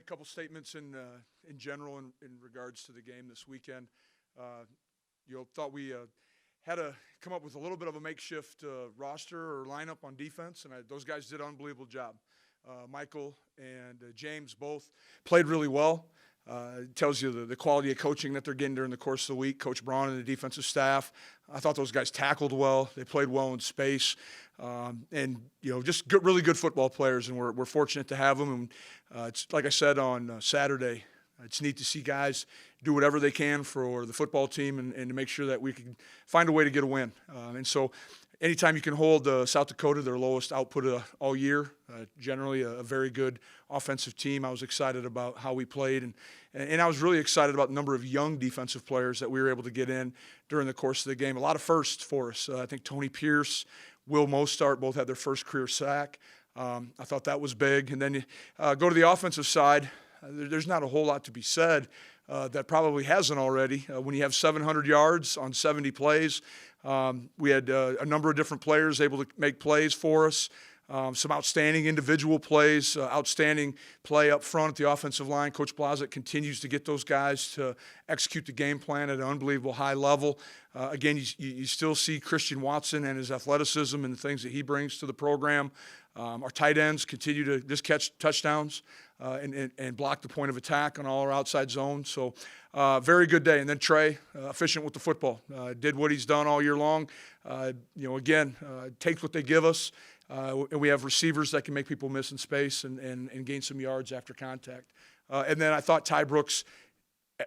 make a couple statements in general in regards to the game this weekend. Thought we had to come up with a little bit of a makeshift roster or lineup on defense, and those guys did an unbelievable job. Michael and James both played really well. It tells you the quality of coaching that they're getting during the course of the week. Coach Braun and the defensive staff, I thought those guys tackled well. They played well in space, and just really good football players. And we're fortunate to have them. And it's like I said on Saturday, it's neat to see guys do whatever they can for the football team and to make sure that we can find a way to get a win. And so anytime you can hold South Dakota, their lowest output all year, generally a very good offensive team. I was excited about how we played, and I was really excited about the number of young defensive players that we were able to get in during the course of the game. A lot of firsts for us. I think Tony Pierce, Will Mostart both had their first career sack. I thought that was big. And then you go to the offensive side. There's not a whole lot to be said that probably hasn't already. When you have 700 yards on 70 plays, we had a number of different players able to make plays for us. Some outstanding individual plays, outstanding play up front at the offensive line. Coach Blazek continues to get those guys to execute the game plan at an unbelievable high level. Again, you still see Christian Watson and his athleticism and the things that he brings to the program. Our tight ends continue to just catch touchdowns and block the point of attack on all our outside zones. So very good day. And then Trey, efficient with the football, did what he's done all year long. Again, takes what they give us. And we have receivers that can make people miss in space and gain some yards after contact. And then I thought Ty Brooks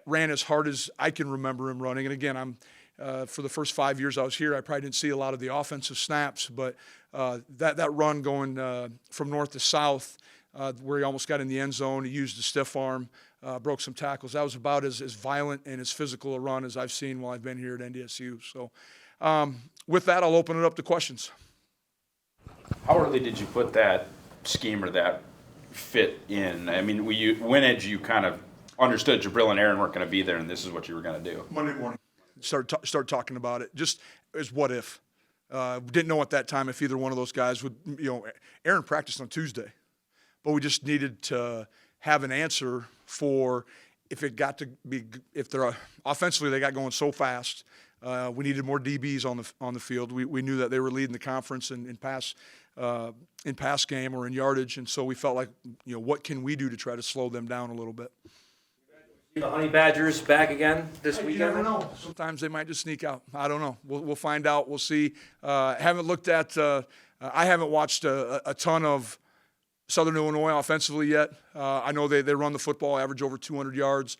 ran as hard as I can remember him running. And again, for the first 5 years I was here, I probably didn't see a lot of the offensive snaps, but that run going from north to south, where he almost got in the end zone, he used the stiff arm, broke some tackles. That was about as violent and as physical a run as I've seen while I've been here at NDSU. So with that, I'll open it up to questions. How early did you put that scheme or that fit in? I mean, when did you kind of understood Jabril and Aaron weren't going to be there and this is what you were going to do? Monday morning. Start talking about it. Just as what if. Didn't know at that time if either one of those guys would, Aaron practiced on Tuesday. But we just needed to have an answer for if it got to be, if they're offensively they got going so fast. We needed more DBs on the field. We knew that they were leading the conference in pass game or in yardage, and so we felt like, what can we do to try to slow them down a little bit? The Honey Badgers back again this weekend? You never know. Sometimes they might just sneak out. I don't know. We'll find out. We'll see. Haven't looked at. I haven't watched a ton of Southern Illinois offensively yet. I know they run the football, average over 200 yards.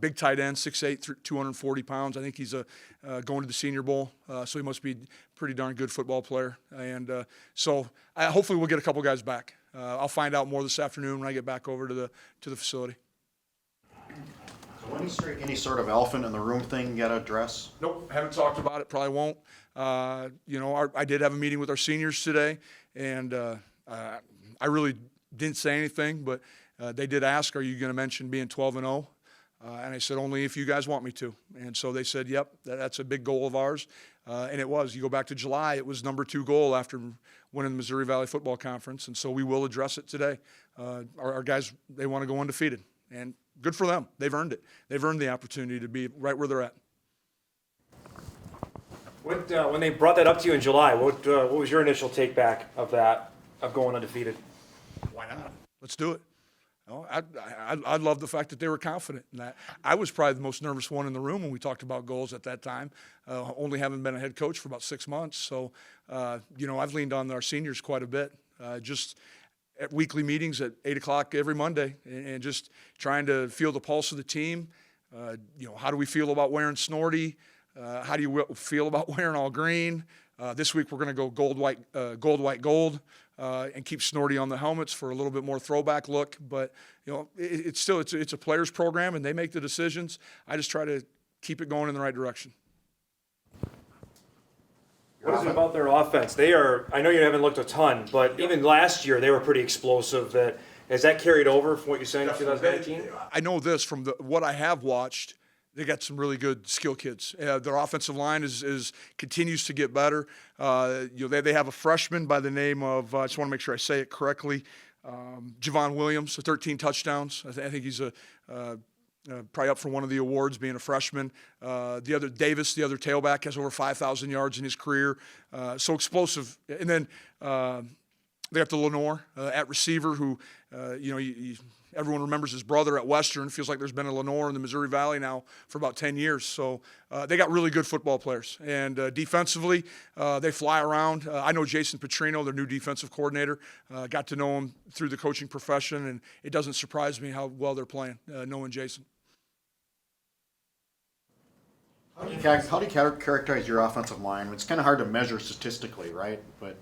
Big tight end, 6'8", 240 pounds. I think he's going to the Senior Bowl, so he must be a pretty darn good football player. And so hopefully we'll get a couple guys back. I'll find out more this afternoon when I get back over to the facility. So any sort of elephant in the room thing you got to address? Nope, haven't talked about it. Probably won't. I did have a meeting with our seniors today, and I really didn't say anything, but they did ask, "Are you going to mention being 12-0?" And I said, "Only if you guys want me to." And so they said, "Yep, that's a big goal of ours." And it was. You go back to July, it was number 2 goal after winning the Missouri Valley Football Conference, and so we will address it today. Our guys, they want to go undefeated, and good for them. They've earned it. They've earned the opportunity to be right where they're at. When they brought that up to you in July, what was your initial take back of that, of going undefeated? Why not? Let's do it. I love the fact that they were confident in that. I was probably the most nervous one in the room when we talked about goals at that time, only having been a head coach for about 6 months. So, I've leaned on our seniors quite a bit, just at weekly meetings at 8 o'clock every Monday and just trying to feel the pulse of the team. How do we feel about wearing Snorty? How do you feel about wearing all green? This week we're going to go gold, white, gold, and keep Snorty on the helmets for a little bit more throwback look. But it's a players program, and they make the decisions. I just try to keep it going in the right direction. What is it about their offense? I know you haven't looked a ton, but even last year they were pretty explosive. Has that carried over from what you said in 2019? I know this from what I have watched. They got some really good skill kids. Their offensive line continues to get better. They have a freshman by the name of, I just want to make sure I say it correctly, Javon Williams, 13 touchdowns. I think he's probably up for one of the awards, being a freshman. The other Davis, the other tailback, has over 5,000 yards in his career. So explosive. And then they got the Lenore at receiver, who everyone remembers his brother at Western. It feels like there's been a Lenore in the Missouri Valley now for about 10 years. So they got really good football players. And defensively, they fly around. I know Jason Petrino, their new defensive coordinator. Got to know him through the coaching profession, and it doesn't surprise me how well they're playing, knowing Jason. How do you characterize your offensive line? It's kind of hard to measure statistically, right? But,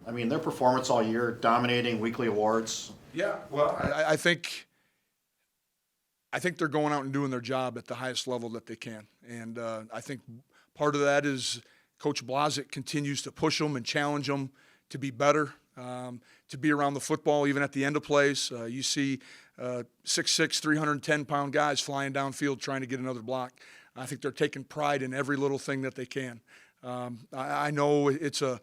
I mean, their performance all year, dominating weekly awards. Yeah, well, I think they're going out and doing their job at the highest level that they can. And I think part of that is Coach Blazek continues to push them and challenge them to be better, to be around the football even at the end of plays. You see 6'6", 310-pound guys flying downfield trying to get another block. I think they're taking pride in every little thing that they can. I know it's a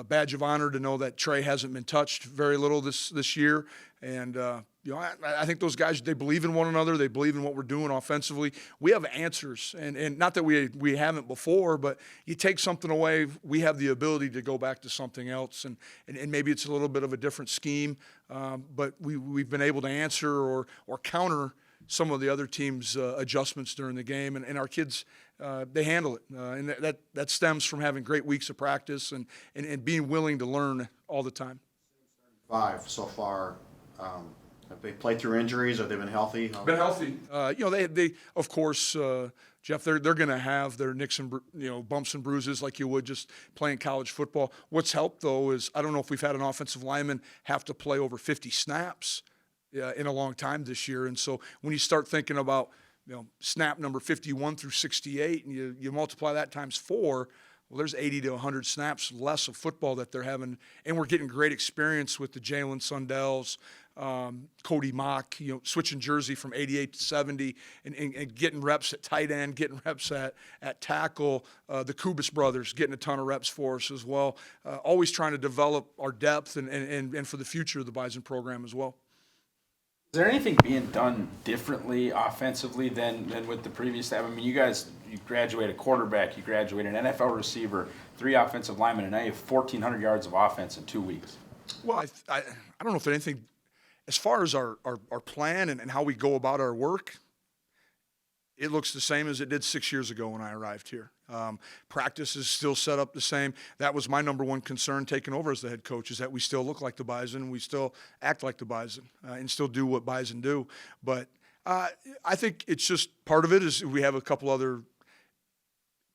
badge of honor to know that Trey hasn't been touched very little this year. And, I think those guys, they believe in one another. They believe in what we're doing offensively. We have answers, and not that we haven't before, but you take something away, we have the ability to go back to something else. And maybe it's a little bit of a different scheme, but we've been able to answer or counter some of the other teams' adjustments during the game, and our kids, they handle it. And that stems from having great weeks of practice and being willing to learn all the time. 5 so far. Have they played through injuries? Have they been healthy? Been healthy. They of course, Jeff, they're going to have their nicks and bumps and bruises like you would just playing college football. What's helped though is I don't know if we've had an offensive lineman have to play over 50 snaps in a long time this year. And so when you start thinking about snap number 51 through 68, and you multiply that times 4. Well, there's 80 to 100 snaps less of football that they're having, and we're getting great experience with the Jalen Sundells, Cody Mock, switching jersey from 88 to 70, and getting reps at tight end, getting reps at tackle. The Kubis brothers getting a ton of reps for us as well. Always trying to develop our depth and for the future of the Bison program as well. Is there anything being done differently offensively than with the previous staff? I mean, you graduate a quarterback, you graduate an NFL receiver, 3 offensive linemen, and now you have 1,400 yards of offense in 2 weeks. Well, I don't know if anything, as far as our plan and how we go about our work, it looks the same as it did 6 years ago when I arrived here. Practice is still set up the same. That was my number one concern taking over as the head coach, is that we still look like the Bison, we still act like the Bison, and still do what Bison do. But I think it's just part of it is we have a couple other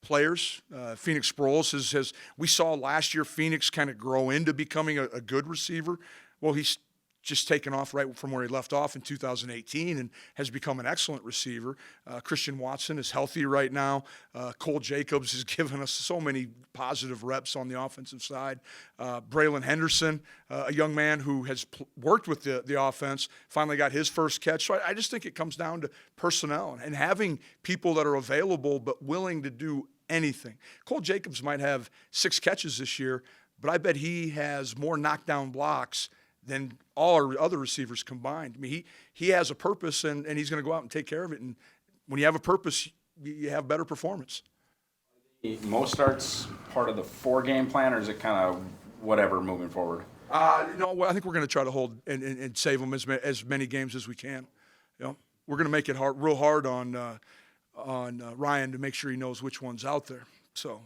players. Phoenix Sproles we saw last year Phoenix kind of grow into becoming a good receiver. Well, he's just taken off right from where he left off in 2018 and has become an excellent receiver. Christian Watson is healthy right now. Cole Jacobs has given us so many positive reps on the offensive side. Braylon Henderson, a young man who has worked with the offense, finally got his first catch. So I just think it comes down to personnel and having people that are available but willing to do anything. Cole Jacobs might have 6 catches this year, but I bet he has more knockdown blocks than all our other receivers combined. I mean, he has a purpose, and he's going to go out and take care of it. And when you have a purpose, you have better performance. Most starts part of the 4-game plan, or is it kind of whatever moving forward? No, I think we're going to try to hold and save them as many games as we can. We're going to make it real hard on Ryan to make sure he knows which one's out there. So,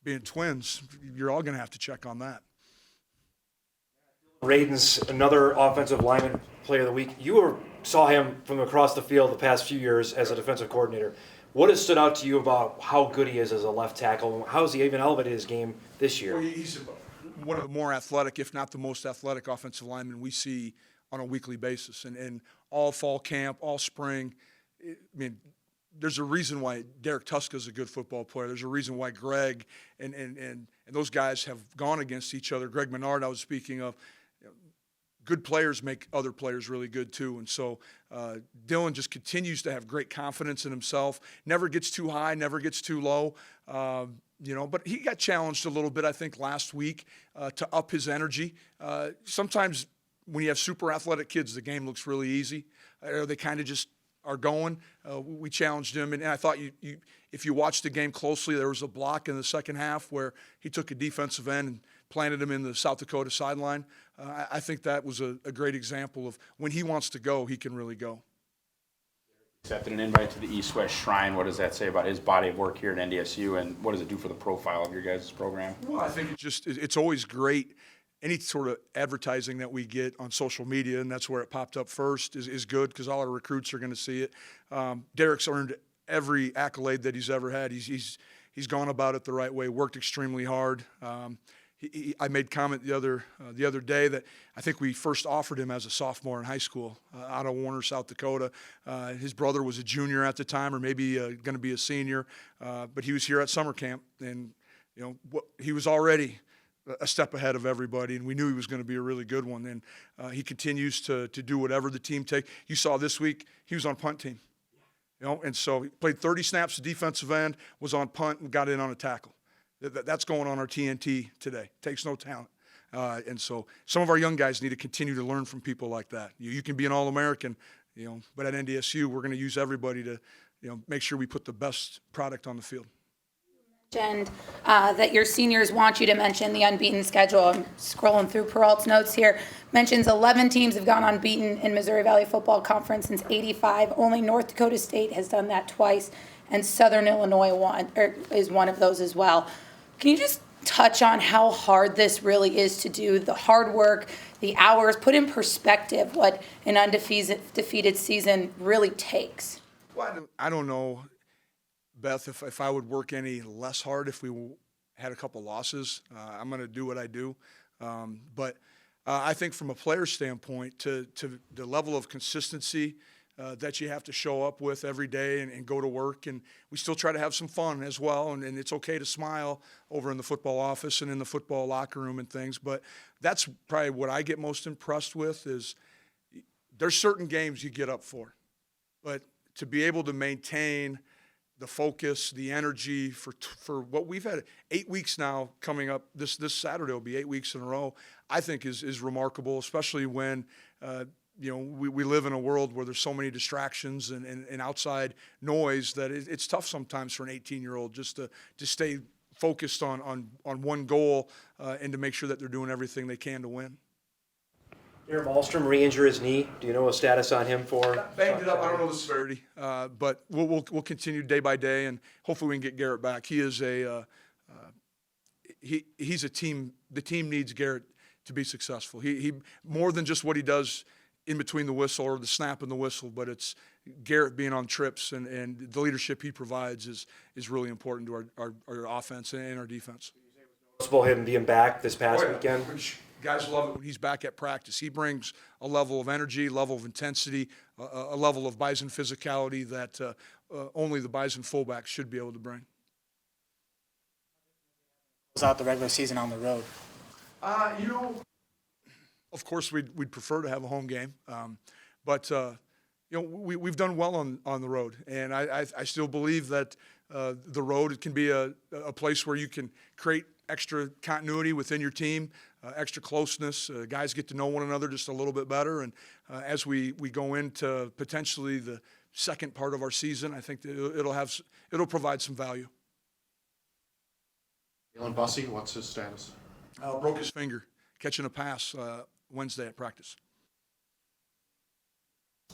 being twins, you're all going to have to check on that. Radin's another offensive lineman player of the week. You saw him from across the field the past few years as a defensive coordinator. What has stood out to you about how good he is as a left tackle? How has he even elevated his game this year? Well, he's one of the more athletic, if not the most athletic offensive linemen we see on a weekly basis. And all fall camp, all spring, I mean, there's a reason why Derek Tuska is a good football player. There's a reason why Greg and those guys have gone against each other. Greg Menard, I was speaking of. Good players make other players really good too. And so Dylan just continues to have great confidence in himself, never gets too high, never gets too low. But he got challenged a little bit, I think, last week to up his energy. Sometimes when you have super athletic kids, the game looks really easy. They kind of just are going. We challenged him, and I thought if you watched the game closely, there was a block in the second half where he took a defensive end and planted him in the South Dakota sideline. I think that was a great example of when he wants to go, he can really go. Accepted an invite to the EastWest Shrine. What does that say about his body of work here at NDSU, and what does it do for the profile of your guys' program? Well, I think it's always great. Any sort of advertising that we get on social media, and that's where it popped up first, is good because all our recruits are going to see it. Derek's earned every accolade that he's ever had. He's gone about it the right way, worked extremely hard. I made comment the other day that I think we first offered him as a sophomore in high school out of Warner, South Dakota. His brother was a junior at the time, or maybe going to be a senior, but he was here at summer camp, and he was already a step ahead of everybody, and we knew he was going to be a really good one. And he continues to do whatever the team take. You saw this week he was on punt team, and so he played 30 snaps at defensive end, was on punt, and got in on a tackle. That's going on our TNT today. Takes no talent. And so some of our young guys need to continue to learn from people like that. You can be an All-American, but at NDSU we're going to use everybody to, make sure we put the best product on the field. And that your seniors want you to mention the unbeaten schedule. I'm scrolling through Peralt's notes here. Mentions 11 teams have gone unbeaten in Missouri Valley Football Conference since '85. Only North Dakota State has done that twice, and Southern Illinois is one of those as well. Can you just touch on how hard this really is to do, the hard work, the hours, put in perspective what an undefeated season really takes? Well, I don't know, Beth, if I would work any less hard if we had a couple losses. I'm going to do what I do. But I think from a player standpoint, to the level of consistency that you have to show up with every day and go to work, and we still try to have some fun as well, and it's okay to smile over in the football office and in the football locker room and things, but that's probably what I get most impressed with is there's certain games you get up for, but to be able to maintain the focus, the energy for what we've had 8 weeks now coming up, this Saturday will be 8 weeks in a row, I think is remarkable, especially when we live in a world where there's so many distractions and outside noise that it's tough sometimes for an 18-year-old just to stay focused on one goal and to make sure that they're doing everything they can to win. Aaron Malmstrom re-injured his knee. Do you know a status on him for? Banged it up. I don't know the severity, but we'll continue day by day, and hopefully we can get Garrett back. He is he's a team. The team needs Garrett to be successful. He more than just what he does in between the whistle or the snap and the whistle, but it's Garrett being on trips and the leadership he provides is really important to our offense and our defense. Noticeable him being back this past weekend. Guys love it when he's back at practice. He brings a level of energy, level of intensity, a level of Bison physicality that only the Bison fullbacks should be able to bring. Out the regular season on the road? Of course, we'd prefer to have a home game, but we've done well on the road, and I still believe that the road can be a place where you can create extra continuity within your team, extra closeness. Guys get to know one another just a little bit better, and as we go into potentially the second part of our season, I think that it'll provide some value. Dylan Bussey, what's his status? Broke his finger catching a pass Wednesday at practice.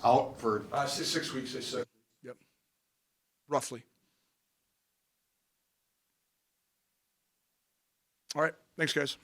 Out for 6 weeks, they said. Yep, roughly. All right, thanks, guys.